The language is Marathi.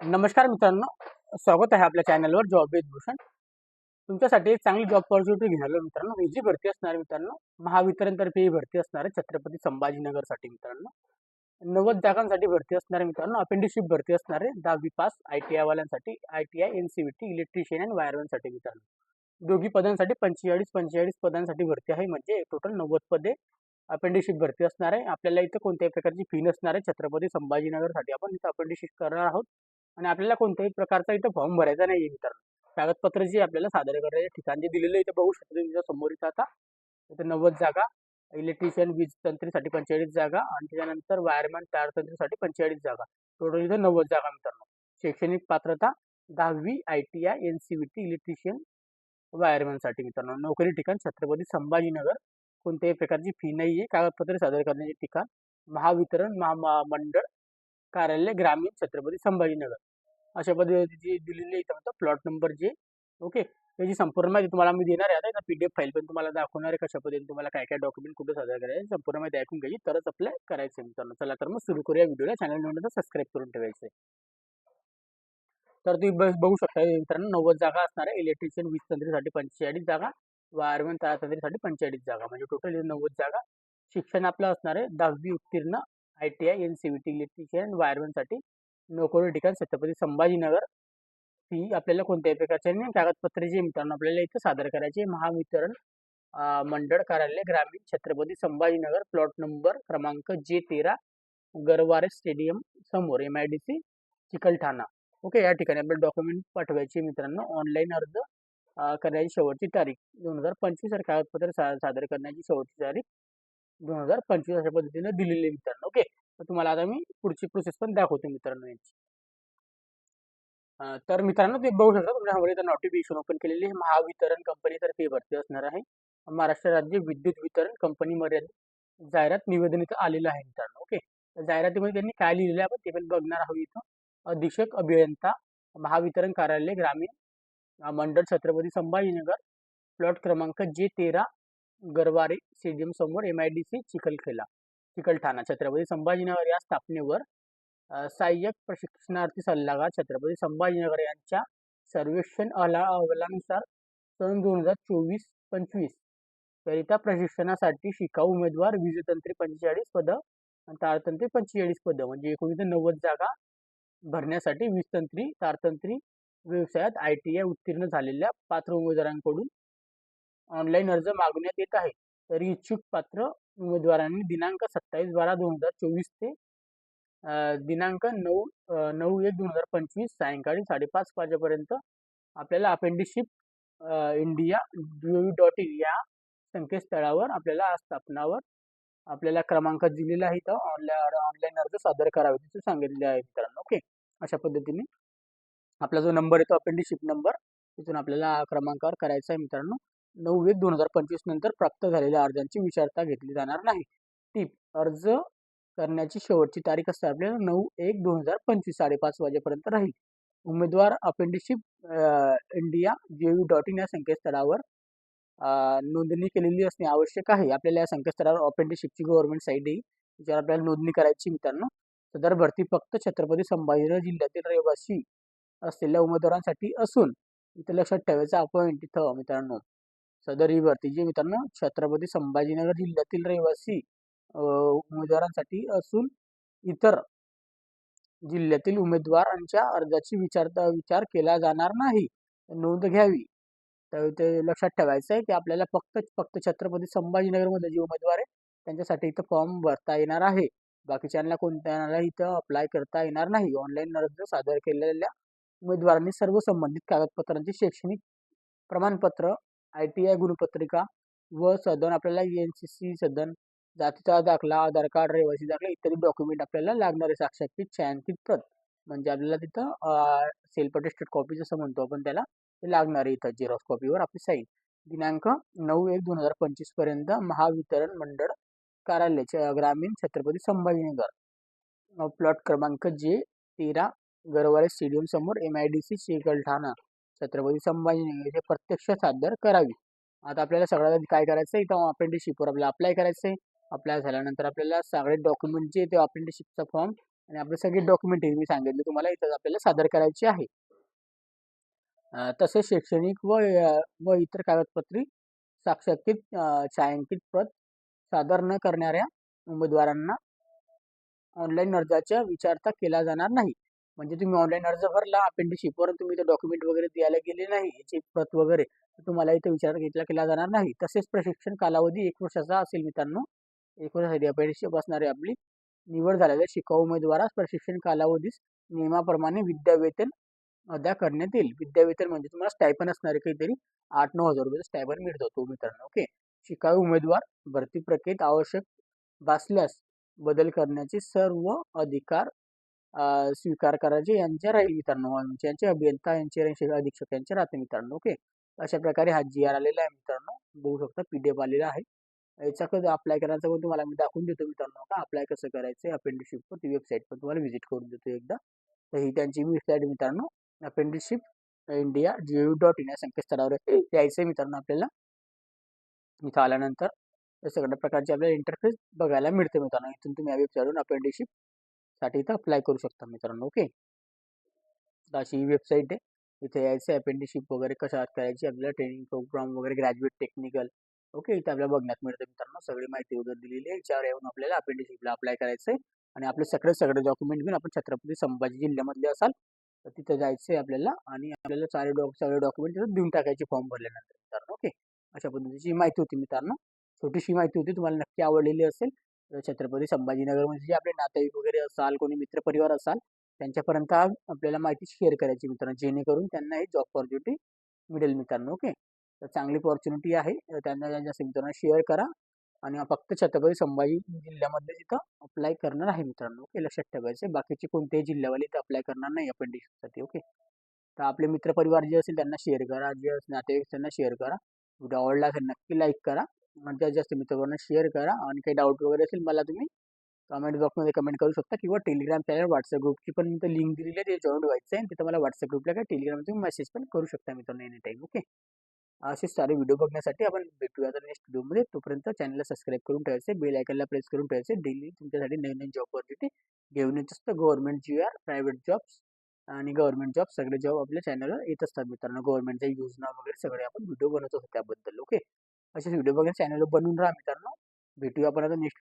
नमस्कार मित्रांनो, स्वागत आहे आपल्या चॅनलवर जॉब विथ भूषण. तुमच्यासाठी एक चांगली जॉब ऑपॉर्च्युनिटी घेऊन आलो मित्रांनो. ही जी भरती असणार आहे मित्रांनो, महावितरणतर्फे ही भरती असणार आहे छत्रपती संभाजीनगरसाठी मित्रांनो. 90 जागांसाठी भरती असणार आहे मित्रांनो. अपेंडिशिप भरती असणार आहे 10वी pass ITI वाल्यांसाठी, ITI NCVT electrician आणि वायरमॅनसाठी मित्रांनो. दोघी पदांसाठी 45 पदांसाठी भरती आहे, म्हणजे टोटल 90 पदे अपेंडिशिप भरती असणार आहे. आपल्याला इथं कोणत्याही प्रकारची फी नसणार आहे. छत्रपती संभाजीनगरसाठी आपण इथं अपेंडिशिप करणार आहोत आणि आपल्याला कोणत्याही प्रकारचा इथं फॉर्म भरायचा नाही आहे मित्रांनो. कागदपत्र जे आपल्याला सादर करायचे ठिकाण जे दिलेलं इथं बघू शकतो तुमच्या समोर. इथं आता इथं 90 जागा, इलेक्ट्रिशियन वीज तंत्रीसाठी 45 जागा आणि त्याच्यानंतर वायरमॅन तार तंत्रीसाठी 45 जागा. टोटल इथं 90 जागा मित्रांनो. शैक्षणिक पात्रता 10वी ITI NCVT इलेक्ट्रिशियन वायरमॅनसाठी मित्रांनो. नोकरी ठिकाण छत्रपती संभाजीनगर. कोणत्याही प्रकारची फी नाही आहे. कागदपत्रे सादर करण्याचे ठिकाण महावितरण महामंडळ कार्यालय ग्रामीण छत्रपती संभाजीनगर. अशा पद्धतीची दिलेली आहे इथं प्लॉट नंबर जे. ओके, त्याची संपूर्ण माहिती तुम्हाला मी देणार आहे. आता PDF फाईल पण तुम्हाला दाखवणार आहे कशा पद्धतीने तुम्हाला काय काय डॉक्युमेंट कुठे सादर करायचे, संपूर्ण माहिती ऐकून घ्यायची तरच अप्लाय करायचं मित्रांनो. चला तर मग सुरू करूया व्हिडिओला. चॅनल नंतर सबस्क्राईब करून ठेवायचं. तर तुम्ही बघू शकता मित्रांनो, 90 जागा असणार आहे. इलेक्ट्रिशियन वीज तंत्रीसाठी 45 जागा, वायरमॅन तार तंत्रीसाठी 45 जागा, म्हणजे टोटल 90 जागा. शिक्षण आपलं असणार आहे 10वी उत्तीर्ण ITI NCVT इलेक्ट्रिशियन वायरमॅनसाठी. नोकरी ठिकाण छत्रपती संभाजीनगर. फी आपल्याला कोणत्याही प्रकारच्या नाही. कागदपत्रे जे मित्रांनो आपल्याला इथं सादर करायचे महावितरण मंडळ कार्यालय ग्रामीण छत्रपती संभाजीनगर, प्लॉट नंबर क्रमांक J13, गरवारे स्टेडियम समोर, MIDC चिकलठाणा. ओके, या ठिकाणी आपल्याला डॉक्युमेंट पाठवायचे मित्रांनो. ऑनलाईन अर्ज करण्याची शेवटची तारीख 2025 आणि कागदपत्र सादर करण्याची शेवटची तारीख 2025 अशा पद्धतीने दिलेली मित्रांनो. ओके, तर तुम्हाला आता मी पुढची प्रोसेस पण दाखवतो मित्रांनो याची. तर मित्रांनो ते बघू शकता तुमच्या इथं नोटिफिकेशन ओपन केलेली आहे. महावितरण कंपनीतर्फे भरती असणार आहे. महाराष्ट्र राज्य विद्युत वितरण कंपनी मर्यादित जाहिरात निवेदन इथं आलेलं आहे मित्रांनो. ओके, तर जाहिरातीमध्ये त्यांनी काय लिहिलेलं आहे आपण ते पण बघणार आहोत इथं. अधीक्षक अभियंता महावितरण कार्यालय ग्रामीण मंडळ छत्रपती संभाजीनगर, प्लॉट क्रमांक J13, गरवारे स्टेडियम समोर, MIDC चिकलठाणा छत्रपती संभाजीनगर या स्थापनेवर सहाय्यक प्रशिक्षणार्थी सल्लागार छत्रपती संभाजीनगर यांच्या सर्वेक्षण अहवालानुसार सन 2024-25 करिता प्रशिक्षणासाठी शिकाऊ उमेदवार वीजतंत्री 45 पदं आणि तारतंत्री 45 पदं, म्हणजे एकूण 90 जागा भरण्यासाठी वीजतंत्री तारतंत्री व्यवसायात ITI उत्तीर्ण झालेल्या पात्र उमेदवारांकडून ऑनलाईन अर्ज मागवण्यात येत आहे. तर इच्छुक पात्र उमेदवारांनी दिनांक 27/12/2024 ते दिनांक 9/1/2025 सायंकाळी 5:30 वाजेपर्यंत आपल्याला अपेंडिशिप india.gov.in या संकेतस्थळावर आपल्याला स्थापनावर आपल्याला क्रमांक दिलेला आहे. तर ऑनलाईन अर्ज सादर करावे तिथे सांगितले आहे मित्रांनो. ओके, अशा पद्धतीने आपला जो नंबर येतो अपेंडिशिप नंबर, तिथून आपल्याला क्रमांकावर करायचा आहे मित्रांनो. 9/1/2025 नंतर प्राप्त झालेल्या अर्जांची विचारता घेतली जाणार नाही. टीप: अर्ज करण्याची शेवटची तारीख असते आपल्याला 9/1/2025 5:30 वाजेपर्यंत राहील. उमेदवार अपेंडिशिप india.gov.in या संकेतस्थळावर नोंदणी केलेली असणे आवश्यक आहे. आपल्याला या संकेतस्थळावर अपेंडिशिपची गव्हर्नमेंट साईट आहे, त्याच्यावर आपल्याला नोंदणी करायची मित्रांनो. सदर भरती फक्त छत्रपती संभाजीनगर जिल्ह्यातील रहिवासी असलेल्या उमेदवारांसाठी असून इथं लक्षात ठेवायचं पॉईंट इथं मित्रांनो, सदर ही भरती जी मित्रांनो छत्रपती संभाजीनगर जिल्ह्यातील रहिवासी उमेदवारांसाठी असून इतर जिल्ह्यातील उमेदवारांच्या अर्जाची विचार केला जाणार नाही. नोंद घ्यावी. तर ते लक्षात ठेवायचं आहे की आपल्याला फक्त छत्रपती संभाजीनगरमध्ये जे उमेदवार आहे त्यांच्यासाठी इथं फॉर्म भरता येणार आहे. बाकीच्यांना कोणत्याला इथं अप्लाय करता येणार नाही. ऑनलाईन अर्ज सादर केलेल्या उमेदवारांनी सर्व संबंधित कागदपत्रांची शैक्षणिक प्रमाणपत्र, ITI गुणपत्रिका व सदन आपल्याला NCC सदन, जातीचा दाखला, आधार कार्ड, रहिवासी दाखला इत्यादी डॉक्युमेंट आपल्याला लागणारे साक्षांकित छायांकित प्रत, म्हणजे आपल्याला तिथं सेल्फ अटेस्टेड कॉपी जसं म्हणतो आपण त्याला, ते लागणार आहे. इथं झेरॉक्स कॉपीवर आपली साईन. दिनांक 9/1/2025 पर्यंत महावितरण मंडळ कार्यालय ग्रामीण छत्रपती संभाजीनगर, प्लॉट क्रमांक J13, गरवारे स्टेडियम समोर, MIDC चिकलठाणा छत्रपती संभाजीनगर हे प्रत्यक्ष सादर करावी. आता आपल्याला सगळ्यात आधी काय करायचं आहे, इथं अपेंडिशिपवर आपल्याला अप्लाय करायचं आहे. अप्लाय झाल्यानंतर आपल्याला सगळे डॉक्युमेंट जे ते अपेंडिशिपचा फॉर्म आणि आपले सगळे डॉक्युमेंट मी सांगितले तुम्हाला इथं आपल्याला सादर करायचे आहे. तसेच शैक्षणिक व इतर कागदपत्रे साक्षांकित छायांकित प्रत सादर न करणाऱ्या उमेदवारांना ऑनलाईन अर्जाचा विचारता केला जाणार नाही. म्हणजे तुम्ही ऑनलाईन अर्ज भरला अपेंडिशिपवर, तुम्ही ते डॉक्युमेंट वगैरे द्यायला गेले नाही याची प्रत वगैरे, तर तुम्हाला इथे विचार केला जाणार नाही. तसेच प्रशिक्षण कालावधी 1 वर्षाचा असेल मित्रांनो. 1 वर्षासाठी अपेंडिशिप असणारी आपली निवड झालेल्या शिकाऊ उमेदवारास प्रशिक्षण कालावधीस नियमाप्रमाणे विद्यावेतन अदा करण्यात येईल. विद्यावेतन म्हणजे तुम्हाला स्टायपन असणारे काहीतरी 8-9 हजार रुपये स्टायपन मिळतो तो मित्रांनो. ओके. शिकाऊ उमेदवार भरती प्रक्रियेत आवश्यक भासल्यास बदल करण्याचे सर्व अधिकार स्वीकार करायचे यांच्या राहील मित्रांनो. यांचे अभियंता यांचे अधीक्षक यांचे राहते मित्रांनो. ओके. अशा प्रकारे हा जी आर आलेला आहे मित्रांनो. बघू शकता PDF आलेला आहे. याचा कधी अप्लाय करायचं पण तुम्हाला मी दाखवून देतो मित्रांनो. का अप्लाय कसं करायचं अपेंडिशिप ती वेबसाईट पण तुम्हाला व्हिजिट करून देतो एकदा. तर ही त्यांची वेबसाईट मित्रांनो. अपेंडिशिप इंडिया gov.in या संकेतस्थळावर यायचं मित्रांनो आपल्याला. इथं आल्यानंतर या सगळ्या प्रकारचे आपल्याला इंटरफेस बघायला मिळते मित्रांनो. इथून तुम्ही या वेबसाईटवरून अपेंडिशिप साठी इथं अप्लाय करू शकता मित्रांनो. ओके. अशी ही वेबसाईट आहे. इथे यायचं अपेंडिशिप वगैरे कशा करायची आपल्याला ट्रेनिंग प्रोग्राम वगैरे ग्रॅज्युएट टेक्निकल. ओके. इथे आपल्याला बघण्यात मिळतं मित्रांनो. सगळी माहिती वगैरे दिलेली आहे. याच्यावर येऊन आपल्याला अपेंडिशिपला अप्लाय करायचं आहे आणि आपले सगळे डॉक्युमेंट घेऊन आपण छत्रपती संभाजी जिल्ह्यामधले असाल तर तिथं जायचं आहे आपल्याला आणि आपल्याला सगळे डॉक्युमेंट तिथं देऊन टाकायचे फॉर्म भरल्यानंतर मित्रांनो. ओके. अशा पद्धतीची माहिती होती मित्रांनो. छोटीशी माहिती होती, तुम्हाला नक्की आवडलेली असेल. छत्रपती संभाजीनगरमध्ये जे आपले नातेवाईक वगैरे असाल, कोणी मित्रपरिवार असाल, त्यांच्यापर्यंत आपल्याला माहिती शेअर करायची मित्रांनो, जेणेकरून त्यांना हे जॉब ऑपॉर्च्युनिटी मिळेल मित्रांनो. ओके. तर चांगली अपॉर्च्युनिटी आहे. त्यांना जास्तीत मित्रांनो शेअर करा आणि फक्त छत्रपती संभाजी जिल्ह्यामध्ये तिथं अप्लाय करणार आहे मित्रांनो. ओके. लक्षात ठेवायचं. बाकीचे कोणत्याही जिल्ह्यावाले इथं अप्लाय करणार नाही अपेंडिक्ससाठी. ओके. तर आपले मित्रपरिवार जे असेल त्यांना शेअर करा, जे नातेवाईक त्यांना शेअर करा. व्हिडिओ आवडला असेल नक्की लाईक करा आणि त्या जास्त मित्रांना शेअर करा आणि काही डाऊट वगैरे असेल मला तुम्ही कमेंट बॉक्समध्ये कमेंट करू शकता किंवा टेलिग्राम चॅनल व्हॉट्सअप ग्रुपची पण इथं लिंक दिलेली आहे, ते जॉईन व्हायचं आहे. तिथं मला व्हॉट्सअप ग्रुपला काय टेलिग्राम तुम्ही मेसेज पण करू शकता मित्रांनो एनी टाईम. ओके. असे सारे व्हिडिओ बघण्यासाठी आपण भेटूया आता नेक्स्ट व्हिडिओमध्ये. तोपर्यंत चॅनलला सबस्क्राईब करून ठेवायचे, बेल आयकनला प्रेस करून ठेवायचे. डेली तुमच्यासाठी नवीन जॉब ऑपॉर्च्युनिटी घेऊन येत असतं. गव्हर्नमेंट GR, प्रायव्हेट जॉब्स आणि गव्हर्नमेंट जॉब सगळे जॉब आपल्या चॅनलवर येत असतात मित्रांनो. गव्हर्नमेंटच्या योजना वगैरे सगळे आपण व्हिडिओ बनवत असतो त्याबद्दल. ओके. असे व्हिडिओ बघा चॅनलवर बनवून राहा मित्रांनो. भेटूया आपण आता नेक्स्ट